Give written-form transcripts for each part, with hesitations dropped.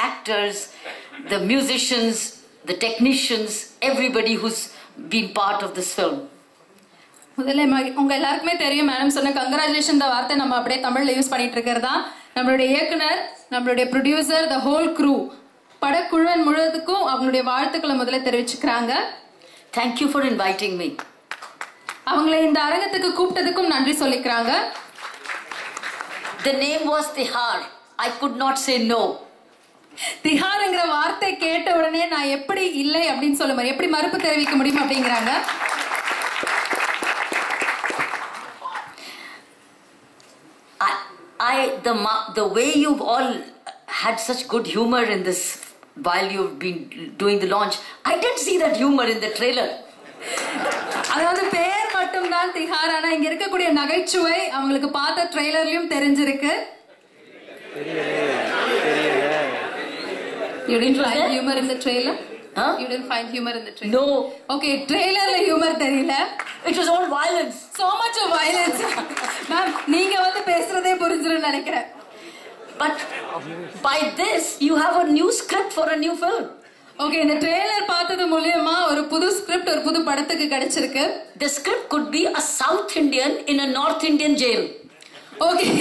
actors, the musicians, the technicians, everybody who's been part of this film. முதல்ல உங்க எல்லாருக்குமே தெரியும் மேடம் சொன்ன கங்க்ராச்சுலேஷன் இந்த வார்த்தை நம்ம அப்படியே தமிழ்ல யூஸ் பண்ணிட்டு இருக்கிறதா. நம்மளுடைய இயக்குனர், நம்மளுடைய ப்ரொடியூசர், த ஹோல் க்ரூ, படக்குழுவன் முழுவதுக்கும் அவங்களுடைய வாழ்த்துக்களை முதல்ல தெரிவிச்சுக்கிறாங்க. Thank you for inviting me. அவங்களை இந்த அரங்கத்துக்கு கூப்பிட்டதுக்கும் நன்றி சொல்லிக்கிறாங்க. The name was Tihar. I could not say no. திஹார்ங்கிற வார்த்தை கேட்ட உடனே நான் எப்படி இல்லை அப்படின்னு சொல்ல முடியும், எப்படி மறுப்பு தெரிவிக்க முடியும் அப்படிங்கிறாங்க. The way you've all had such good humor in this while you've been doing the launch, I didn't see that humor in the trailer. அதாவது பேர் மட்டும் தான் திஹார், ஆனா இங்க இருக்கக்கூடிய நகைச்சுவை அவங்களுக்கு பார்த்த ட்ரெய்லர்லயும் தெரிஞ்சிருக்கு. You didn't find humor in the trailer? Huh? You didn't find humor in the trailer? No. Okay, trailerல humor தெரியல. It was all violence. So much of violence. Ma'am நீங்க வந்து பேசுறதே புரிஞ்சிருன்னு நினைக்கிறேன். But by this you have a new script for a new film. Okay, இந்த trailer பார்த்தது மூலமா ஒரு புது ஸ்கிரிப்ட், ஒரு புது படத்துக்கு கிடைச்சிருக்கு. The script could be a South Indian in a North Indian jail. Okay.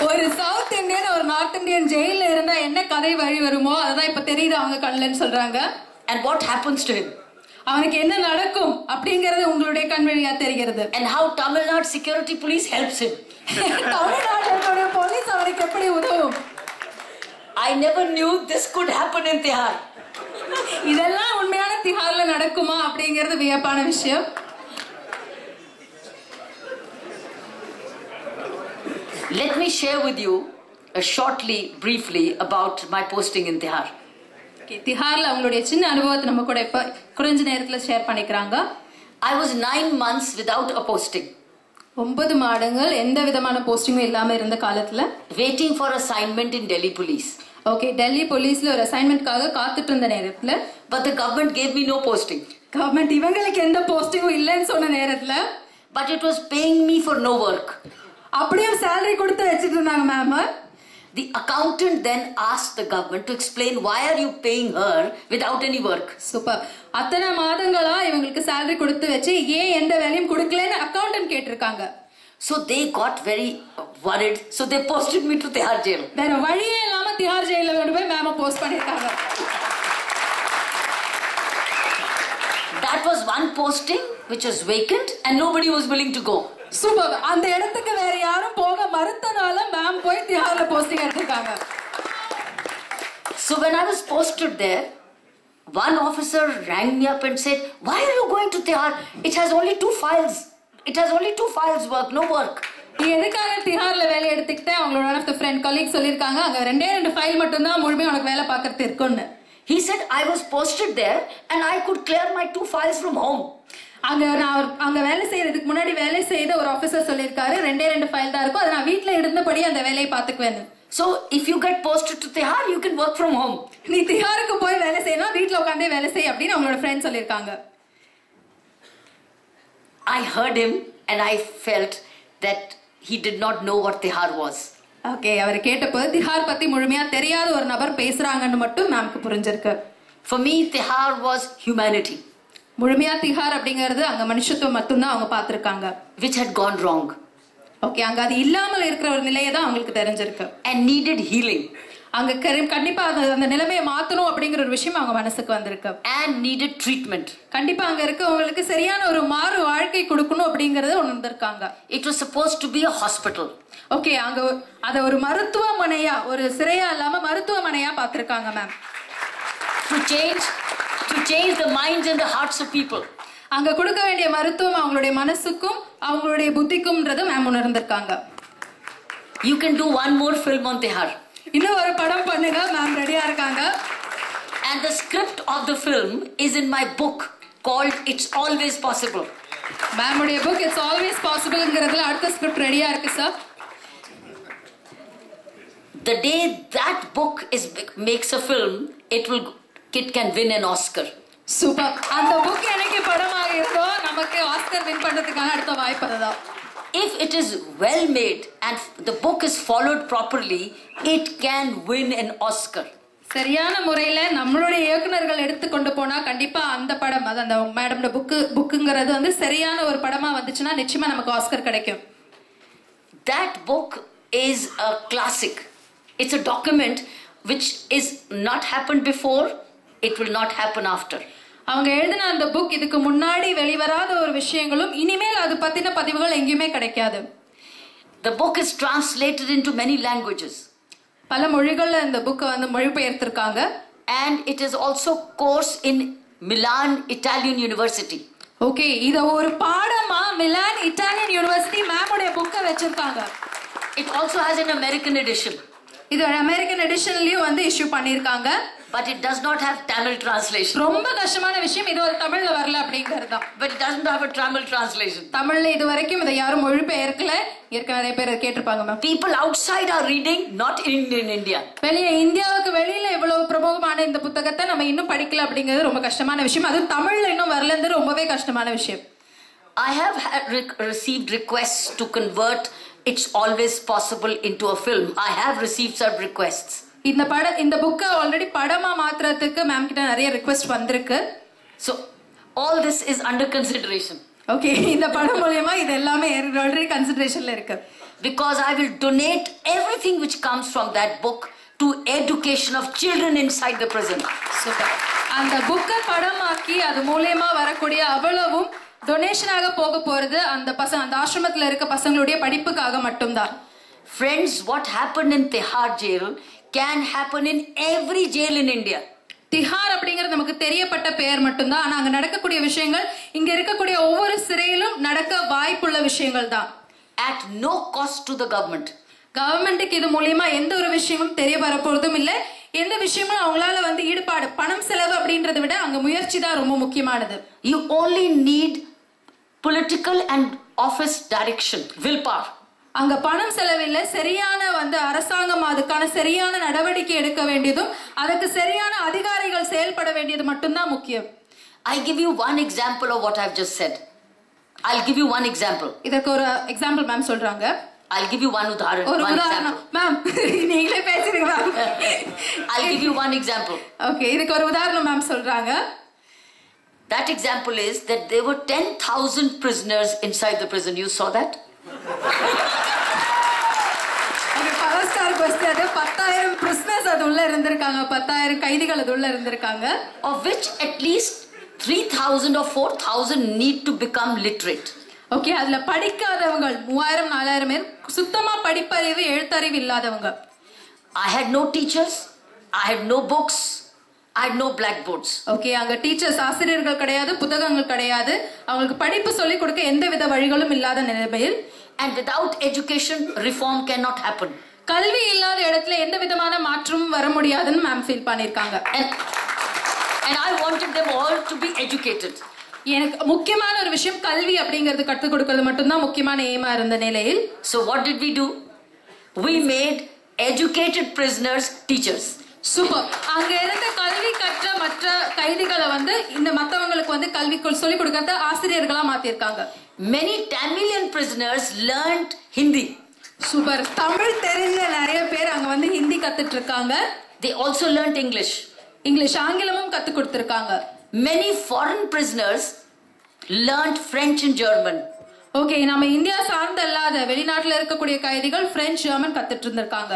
ஒரு சவுத் இந்தியன் ஒரு நார்த் இந்தியன் ஜெயில இருந்தா என்ன கதை வழி வருமோ அதுதான் இப்ப தெரியுது அவங்க கண்ணுலன்னு சொல்றாங்க. And what happens to him? அவனுக்கு என்ன நடக்கும் அப்படிங்கறது உங்களுடைய கண் வழியா தெரிகிறது. And how Tamil Nadu security police helps him. தமிழ்நாட்டுடைய போலீஸ் அவனுக்கு எப்படி உதவும்? I never knew this could happen in Tihar. இதெல்லாம் உண்மையான திஹார்ல நடக்குமா அப்படிங்கிறது வியப்பான விஷயம். Let me share with you briefly about my posting in Tihar. Okay, திஹார்ல அவங்களுடைய சின்ன அனுபவத்தை நம்ம கூட இப்ப குறைஞ்ச நேரத்துல share பண்ணிக்கறாங்க. I was 9 months without a posting. 9 மாதங்கள் எந்த விதமான போஸ்டிங்கும் இல்லாம இருந்த காலத்துல waiting for assignment in Delhi police. Okay, Delhi போலீஸ்ல ஒரு அசைன்மென்ட்காக காத்துட்டு இருந்த நேரத்துல but the government gave me no posting. Government இவங்களுக்கு எந்த போஸ்டிங்கும் இல்லன்னு சொன்ன நேரத்துல but it was paying me for no work. அப்படியே salary கொடுத்து வச்சிட்டு இருந்தாங்க ma'am. The accountant then asked the government to explain why are you paying her without any work. Super. அத்தனை மாதங்களா இவங்களுக்கு salary கொடுத்து வச்சு ஏன் எந்த வேலையும் கொடுக்கலன்னு அக்கவுண்டன்ட் கேட்டிருக்காங்க. So they got very worried. So they posted me to Tihar jail. வேற வழியே இல்லாம திஹார் ஜெயில்ல கொண்டு போய் மேம போஸ்ட் பண்ணிருக்காங்க. That was one posting which was vacant and nobody was willing to go. Super. அந்த இடத்துக்கு வேற யாரும் போக மறுத்தனால மேம் போய் திஹார்ல போஸ்டிங் எடுத்துட்டாங்க. So when I was posted there, one officer rang me up and said, "Why are you going to Tihar? It has only 2 files. It has only 2 files work, no work." நீ எதுக்காக திஹார்ல வேலை எடுத்துக்கிட்டே அவங்களோட one of the friend colleague சொல்லிருக்காங்க அங்க 2 file மட்டும் தான் முழுமையா உனக்கு வேலை பார்க்கறது இருக்குன்னு. He said I was posted there and I could clear my 2 files from home. அங்க வேலை செய்யறதுக்கு முன்னாடி வேலை செய்த ஒரு ஆபீசர் சொல்லிருக்காரு 2 ஃபைல் தான் இருக்கும், அத நான் வீட்ல இருந்தபடி அந்த வேலையை பாத்துக்குவேன். So if you get posted to Tihar, you can work from home. நீ திஹாருக்கு போய் வேலை செய்யணும், வீட்ல உட்கார்ந்தே வேலை செய் அப்படின்னு அவங்களோட ஃப்ரெண்ட் சொல்லிருக்காங்க. I heard him and I felt that he did not know what Tihar was. Okay, அவர் கேட்டப்போ திஹார் பத்தி முழுமையா தெரியாத ஒரு நபர் பேசுறாங்கன்னு மட்டும் நமக்கு புரிஞ்சிருக்கு. For me, Tihar was humanity. முழுமையா திஹார் அப்படிங்கிறது அங்க மனுஷத்துவம் மட்டும் தான் அவங்க பார்த்திருக்காங்க. Which had gone wrong. Okay, அங்க அது இல்லாமல் இருக்கிற ஒரு நிலையை தான் அவங்களுக்கு தெரிஞ்சிருக்கு. And needed healing. அங்க கண்டிப்பா அந்த நிலைமையை மாத்தணும் அப்படிங்கிற ஒரு விஷயம் அவங்க மனசுக்கு வந்திருக்கு. And needed treatment. கண்டிப்பா அங்க இருக்கவங்களுக்கு சரியான ஒரு மாறு வாழ்க்கை கொடுக்கணும் அப்படிங்கறத உணர்ந்திருக்காங்க. It was supposed to be a hospital. Okay, அங்க அத ஒரு மருத்துவமனையா, ஒரு சிறையா இல்லாம மருத்துவமனையா பார்த்திருக்காங்க ma'am. To change the minds and the hearts of people. அங்க கொடுக்க வேண்டிய மருத்துவம் அவங்களுடைய மனசுக்கும் அவங்களுடைய புத்திக்கும்ன்றது ma'am உணர்ந்திருக்காங்க. You can do one more film on Tihar. இன்னும் ஒரு படம் பண்ணுங்க மேம், ரெடியா இருக்காங்க. And the script of the film is in my book called It's Always Possible. Ma'am உடைய book It's Always Possibleங்கிறதுல அடுத்த ஸ்கிரிப்ட் ரெடியா இருக்கு sir. The day that book makes a film, it can win an Oscar. Super. அந்த book எனக்கு படமாக இருந்தோ நமக்கு Oscar win பண்றதுக்கான அடுத்த வாய்ப்பு அதுதான். if it is well made and the book is followed properly, it can win an Oscar. சரியான முறையில நம்மளுடைய இயக்குனர்கள் எடுத்துக்கொண்டு போனா கண்டிப்பா அந்த படம் அது அந்த மேடம்ட புக்குங்கிறது வந்து சரியான ஒரு படமா வந்துச்சுன்னா நிச்சயமா நமக்கு ஆஸ்கர் கிடைக்கும். That book is a classic. It's a document which is not happened before, it will not happen after. அவங்க எழுதின அந்த புக் இதுக்கு முன்னாடி வெளிவராத ஒரு விஷயங்களும் இனிமேல் அது பத்தின பதிவுகள் எங்கேயுமே கிடைக்காது. The book is translated into many languages. பல மொழிகள்ல இந்த புக்கை வந்து மொழிபெயர்த்திருக்காங்க. And it is also course in Milan Italian University. Okay, இத ஒரு பாடமா மிலான் இட்டாலியன் யூனிவர்சிட்டி மேமோட புக்கை வச்சிருக்காங்க. It also has an American edition. இது அமெரிக்கன் எடிஷன்லயும் வந்து இஷ்யூ பண்ணிருக்காங்க. But it does not have Tamil translation. ரொம்ப கஷ்டமான விஷயம் இது ஒரு தமிழ்ல வரல அப்படிங்கறதா. But it doesn't have a Tamil translation. தமிழ்ல இது வரைக்கும் இத யாரும் மொழிபெயர்க்கல. ஏற்கனவே நிறைய பேர் கேட்டிருப்பாங்க ma'am. People outside are reading, not in India. வெளிய இந்தியாவுக்கு வெளியில இவ்வளவு பிரபலமான இந்த புத்தகத்தை நம்ம இன்னும் படிக்கல அப்படிங்கிறது ரொம்ப கஷ்டமான விஷயம். அது தமிழ்ல இன்னும் வரலன்றது ரொம்பவே கஷ்டமான விஷயம். I have received requests to convert It's Always Possible into a film. I have received some requests. இந்த புக்க ஆல்ரெடி படமா மாத்திரத்துக்கு மேம் கிட்ட நிறைய ரிக்வெஸ்ட் வந்திருக்கு. So all this is under consideration. Okay, இந்த படம் மூலமா இது எல்லாமே ஆல்ரெடி கன்சிடரேஷன்ல இருக்கு. Because I will donate everything which comes from that book to education of children inside the prison. Super. அந்த புக்க படமாக்கி அது மூலமா வரக்கூடிய அவ்வளவும் டொனேஷனாக போக போறது அந்த ஆசிரமத்துல இருக்க பசங்களுடைய படிப்புக்காக மட்டும்தான். Friends, what happened in Tihar jail can happen in every jail in India. Tihar அப்படிங்கிறது நமக்கு தெரியப்பட்ட பெயர் மட்டும்தான். ஆனா அங்க நடக்கக்கூடிய விஷயங்கள் இங்க இருக்கக்கூடிய ஒவ்வொரு சிறையிலும் நடக்க வாய்ப்புள்ள விஷயங்கள் தான். At no cost to the government. கவர்மெண்ட்டுக்கு இது மூலமா எந்த ஒரு விஷயமும் தெரிய வர போறதும் இல்ல. எந்த விஷயமும் அவங்களால வந்து ஈடுபாடு பணம் செலவு அப்படின்றத விட அங்க முயற்சி தான் ரொம்ப முக்கியமானது. You only need political and office direction, willpower. அங்க பணம் செலவில்லை, சரியான வந்து அரசாங்கம் அதுக்கான சரியான நடவடிக்கை எடுக்க வேண்டியதும் அதுக்கு சரியான அதிகாரிகள் செயல்பட வேண்டியது மட்டும்தான் முக்கியம். I give you one example of what I've just said. I'll give you one example. இதற்கு ஒரு எக்ஸாம்பிள் மேம் சொல்றாங்க. I'll give you one உதாரணம். ஒரு உதாரணம் மேம், நீங்களே பேசுறீங்க ma'am. I'll give you one example. Okay, இதுக்கு ஒரு உதாரணம் மேம் சொல்றாங்க. That example is that there were 10,000 prisoners inside the prison. You saw that? பலஸ்டார் கொஸ்டின் 10,000 prisoners அது உள்ள இருந்திருக்காங்க. 10,000 கைதிகள் அது உள்ள இருந்திருக்காங்க. Of which at least 3,000 or 4,000 need to become literate. Okay, அதுல படிக்காதவங்க 3,000 4,000 பேர் சுத்தமா படிப்பறிவு எழுத்தறிவு இல்லாதவங்க. I had no teachers, I had no books, I had no blackboards. Okay, அங்க டீச்சர்ஸ் ஆசிரியர்கள் கிடையாது, புத்தகங்கள் கிடையாது, அவங்களுக்கு படிப்பு சொல்லி கொடுக்க எந்தவித வழிகளும் இல்லாத நிலைமையில். And without education, reform cannot happen. கல்வி இல்லாத இடத்துல எந்த விதமான மாற்றமும் வர முடியாதுன்னு மேம் ஃபீல் பண்ணிருக்காங்க. And I wanted them all to be educated. எனக்கு முக்கியமான ஒரு விஷயம் கல்வி அப்படிங்கிறது கற்றுக் கொடுக்கிறது மட்டும்தான் முக்கியமான எய்மா இருந்த நிலையில். So what did we do? We made educated prisoners teachers. Super. அங்க இருந்த கல்வி கற்ற மற்ற கைதிகளை வந்து இந்த மத்தவங்களுக்கு வந்து கல்வி சொல்லி கொடுக்கறத ஆசிரியர்களா மாத்திருக்காங்க. Many Tamilian prisoners learned Hindi. Super. Tamil தெரிஞ்ச நிறைய பேர் அங்க வந்து ஹிந்தி கத்துட்டு இருக்காங்க. They also learned English. English ஆங்கிலமும் கத்து கொடுத்திருக்காங்க. Many foreign prisoners learned French and German. Okay, நம்ம இந்தியா சார்ந்த அல்லாத வெளிநாட்டுல இருக்கக்கூடிய கைதிகள் பிரெஞ்சு ஜெர்மன் கத்துட்டு இருந்திருக்காங்க.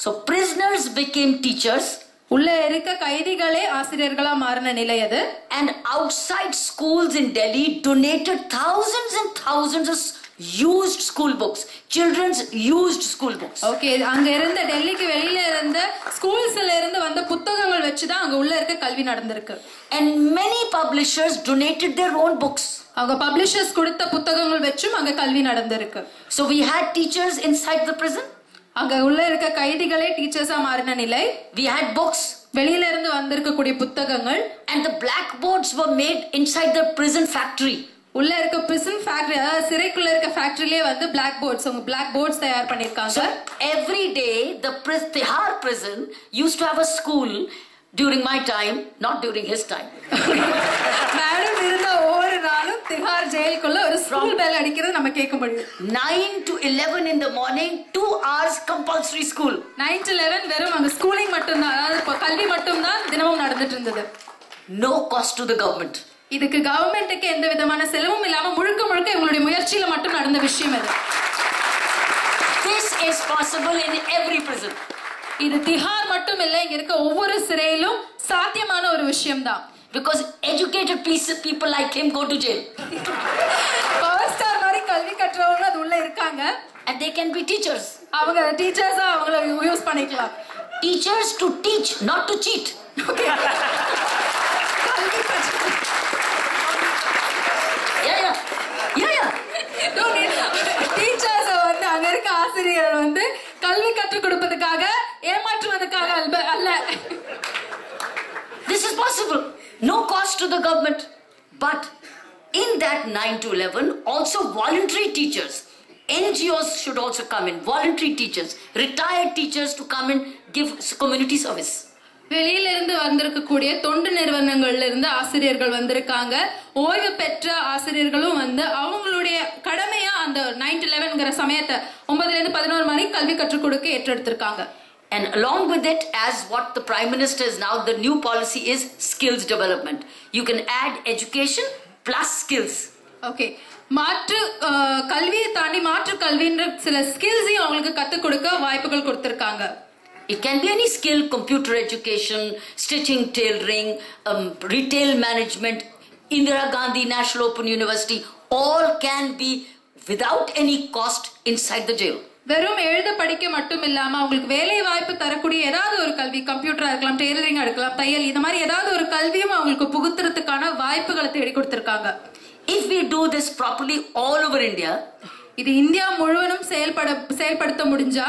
So prisoners became teachers. உள்ள இருக்க கைதிகளே ஆசிரியர்களா மாறின நிலை அது. And outside schools in Delhi donated thousands and thousands of used school books, children's used school books. Okay, அங்க இருந்த டெல்லிக்கு வெளியில இருந்த ஸ்கூல்ஸ்ல இருந்து வந்த புத்தகங்கள் வச்சு தான் அங்க உள்ள இருக்க கல்வி நடந்திருக்கு. And many publishers donated their own books. அவங்க பப்ளிஷர்ஸ் கொடுத்த புத்தகங்கள் வச்சும் அங்க கல்வி நடந்திருக்கு. So we had teachers inside the prison. அங்க உள்ள இருக்க கைதிகளே டீச்சர்ஸா மாறின நிலை. We had books. வெளியில இருந்து வந்திருக்கக்கூடிய புத்தகங்கள். And the blackboards were made inside the prison factory. உள்ள இருக்க prison factory, அதாவது சிறைக்குள்ள இருக்க ஃபேக்டரியிலே வந்து black boards, அவங்க black boards தயார் பண்ணிருக்காங்க. So every day the Tihar prison used to have a school during my time, not during his time. Madam இருந்த ஒவ்வொரு நாளும் திஹார் ஜெயிலுக்குள்ள ஒரு ஸ்கூல் பெல் அடிக்கிறது நம்ம கேட்க முடியும். 9 to 11 in the morning, 2 hours compulsory school. 9 to 11 வெறும் அங்க ஸ்கூலிங் மட்டும் தான், அதாவது கல்வி மட்டும் தான் தினமும் நடந்துட்டு இருந்தது. No cost to the government. இதுக்கு கவர்மெண்ட்டுக்கு எந்த விதமான செலவும் இல்லாம முழுக்க முழுக்க இவங்களுடைய முயற்சியில மட்டும் நடந்த விஷயம் இது. This is possible in every prison. இது திஹார் மட்டும் இல்ல, இங்க இருக்க ஒவ்வொரு சிறையிலும் சாத்தியமான ஒரு விஷயம் தான். Because educated people like him go to jail. Power star மாதிரி கல்வி கற்றவங்க அது உள்ள இருக்காங்க. And they can be teachers. அவங்க டீச்சர்ஸா அவங்கள யூஸ் பண்ணிக்கலாம். Teachers to teach, not to cheat. Okay. Teachers வந்து அங்க இருக்க ஆசிரியர்கள் வந்து கல்வி கற்றுக் கொடுப்பதற்காக ஏமாற்றுவதற்காக அல்ல. This is possible. No cost to the government. But in that 9 to 11, also voluntary teachers, NGOs should also come in. Voluntary teachers, retired teachers to come and give community service. வெளியில இருந்து வந்திருக்கக்கூடிய தொண்டு நிறுவனங்கள்ல இருந்து ஆசிரியர்கள் வந்திருக்காங்க. ஓய்வு பெற்ற ஆசிரியர்களும் வந்து அவங்களுடைய கடமையா அந்த 9 to 11ங்கிற சமயத்தை 9ல இருந்து 11 மணி கல்வி கற்றுக் கொடுக்க ஏற்றெடுத்திருக்காங்க. And along with it, as what the Prime Minister is now, the new policy is skills development. You can add education plus skills. Okay. மாற்று கல்வியை தாண்டி மாற்று கல்வின்ற சில ஸ்கில்ஸையும் அவங்களுக்கு கற்றுக் கொடுக்க வாய்ப்புகள் கொடுத்திருக்காங்க. It can be any skill: computer education, stitching, tailoring, retail management, Indira Gandhi National Open University. All can be without any cost inside the jail. வெறும் எழுத படிக்க மட்டும் இல்லாம அவங்களுக்கு வேலை வாய்ப்பு தரக்கூடிய ஏதாவது ஒரு கல்வி, கம்ப்யூட்டரா இருக்கலாம், டெய்லரிங்கா இருக்கலாம், தையல், இந்த மாதிரி ஏதாவது ஒரு கல்வியும் அவங்களுக்கு புகுத்துறதுக்கான வாய்ப்புகளை தேடி கொடுத்திருக்காங்க. If we do this properly all over India, இது இந்தியா முழுவதும் செயல்படுத்த முடிஞ்சா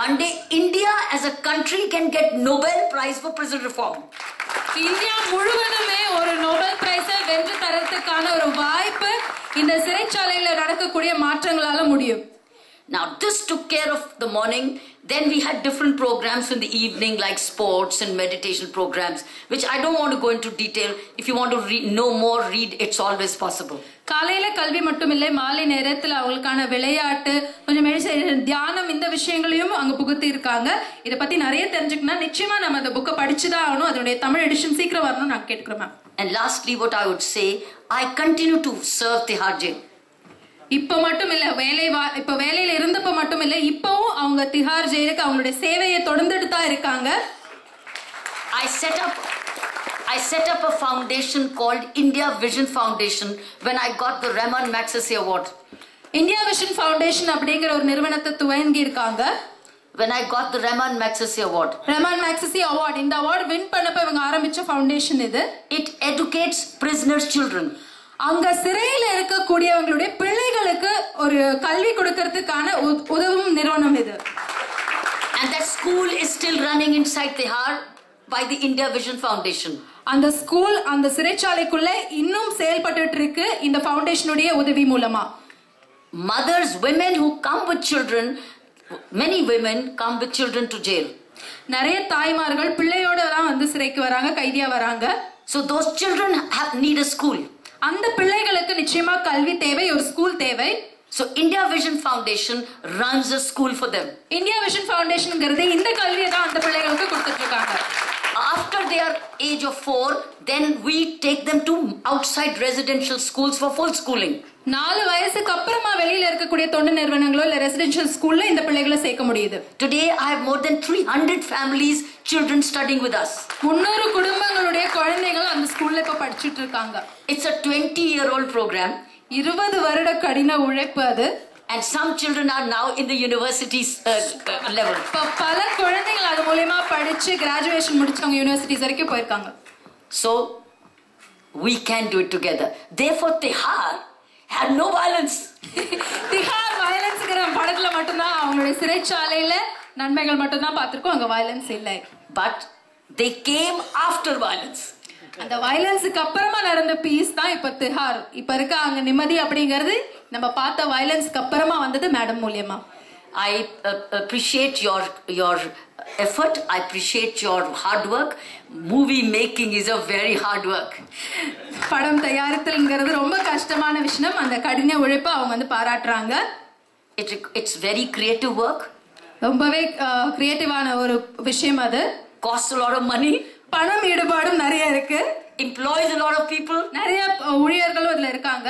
one day India as a country can get Nobel Prize for prison reform. India முழுவதுமே ஒரு நோபல் பிரைஸை வென்று தரத்துக்கான ஒரு வாய்ப்பு இந்த சிறைச்சாலையில நடக்கக்கூடிய மாற்றங்களால முடியும். Now this took care of the morning. Then we had different programs in the evening like sports and meditation programs, which I don't want to go into detail. If you want to know more, read. It's always possible. காலையில கல்வி மட்டும் இல்லை, மாலை நேரத்துல அவங்களுக்கான விளையாட்டு, கொஞ்சம் meditation, தியானம், இந்த விஷயங்களையும் அங்க புகுத்தி இருக்காங்க. இத பத்தி நிறைய தெரிஞ்சுக்கணும்னா நிச்சயமா நம்ம அந்த புக்கை படிச்சுதான் ஆகணும். அதனுடைய தமிழ் எடிஷன் சீக்கிரம் வரணும் நான் கேட்கிறேன் ma'am. And lastly, what I would say, I continue to serve Tihar Jail. இப்ப மட்டும் இல்ல, இப்ப வேலையில இருந்தப்ப மட்டும் இல்ல, இப்பவும் அவங்க திஹார் ஜெயிலுக்கு அவங்களுடைய சேவையை தொடர்ந்துட்டு தான் இருக்காங்க. I set up a foundation called India Vision Foundation when I got the Raman Magsaysay Award. India vision foundation அப்படிங்கிற ஒரு நிறுவனத்தை துவங்கி இருக்காங்க. When I got the Raman Magsaysay Award. Raman Magsaysay Award, இந்த அவார்ட் வின் பண்ணப்ப இவங்க ஆரம்பிச்ச foundation இது. It educates prisoners' children. அங்க சிறையில இருக்கக்கூடியவங்களுடைய பிள்ளைகளுக்கு ஒரு கல்வி கொடுக்கிறதுக்கான உதவும் நிறுவனம் இது. And that school is still running inside Tihar by the India Vision Foundation. அந்த ஸ்கூல் அந்த சிறைச்சாலைக்குள்ள இன்னும் செயல்பட்டுட்டு இருக்கு இந்த ஃபவுண்டேஷனுடைய உதவி மூலமா. Mothers, women who come with children, many women come with children to jail. நிறைய தாய்மார்கள் பிள்ளையோட தான் வந்து சிறைக்கு வராங்க, கைதியா வராங்க. So those children need a school. அந்த பிள்ளைகளுக்கு நிச்சயமா கல்வி தேவை, ஒரு ஸ்கூல் தேவை. So India Vision Foundation runs a school for them. India vision ஃபவுண்டேஷன்ங்கிறது இந்த கல்வியை தான் அந்த பிள்ளைகளுக்கு கொடுத்துட்டு இருக்காங்க. After their age of 4, then we take them to outside residential schools for full schooling. 4 வயசுக்கு அப்புறமா வெளியில இருக்கக்கூடிய தொண்டு நிறுவனங்களோ இல்ல ரெசிடென்ஷியல் ஸ்கூல்ல இந்த பிள்ளைகளை சேர்க்க முடியுது. Today I have more than 300 families, children studying with us. 300 குடும்பங்களுடைய குழந்தைகள் அந்த ஸ்கூல்ல இப்ப படிச்சிட்டு இருக்காங்க. It's a 20-year-old program. 20 வருட கடின உழைப்பு அது. And some children are now in the universities level. பல குழந்தைகள் அது மூலமா படிச்சு கிராஜுவேஷன் முடிச்சவங்க யுனிவர்சிட்டிஸ் வரைக்கும் போயிருக்காங்க. So we can do it together. Therefore Tihar had no violence. Tihar வயலன்ஸ்ங்கற படத்துல மட்டும் தான் அவங்களுடைய சிறைச்சாலையில நன்மைகள் மட்டும் தான் பாத்துறோம், அங்க வயலன்ஸ் இல்ல. But they came after violence. அந்த வயலன்ஸ்க்கு அப்புறமா நடந்த பீஸ் தான் இப்ப திஹார். இப்ப இருக்க அங்க நிம்மதி அப்படிங்கிறது நம்ம பார்த்த வயலன்ஸ்க்கு அப்புறமா வந்தது மேடம் மூலமா. I appreciate your effort. I appreciate your hard work. Movie making is a very hard work. படம் தயாரித்தல்ங்கிறது ரொம்ப கஷ்டமான விஷயம். அந்த கடின உழைப்பை அவங்க வந்து பாராட்டுறாங்க. It's very creative work. ரொம்பவே கிரியேட்டிவான ஒரு விஷயம் அது. Costs a lot of money. பணம் ஈடுபாடும் நிறைய இருக்கு. Employs a lot of people. நிறைய ஊழியர்களும் அதுல இருக்காங்க.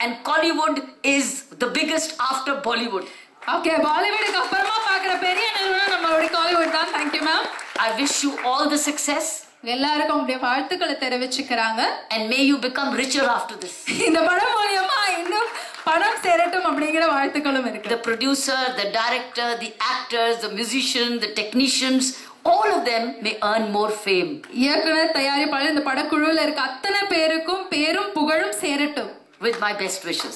And Kollywood is the biggest after Bollywood. Okay, Bollywood அப்புறமா பார்க்குற பெரிய நிறுவனம் நம்மளோட Kollywood தான். Thank you ma'am. I wish you all the success. எல்லாருக்கும் உங்களுடைய வாழ்த்துக்களை தெரிவிச்சுக்கிறாங்க. And may you become richer after this. இந்த படம் மூலமா இன்னும் பணம் சேரட்டும் அப்படிங்கிற வாழ்த்துக்களும் இருக்கு. The producer, the director, the actors, the musicians, the technicians, all of them may earn more fame. இயக்குனர், தயாரிப்பாளர், இந்த படக்குழுவில் இருக்க அத்தனை பேருக்கும் பேரும் புகழும் சேரட்டும். With my best wishes.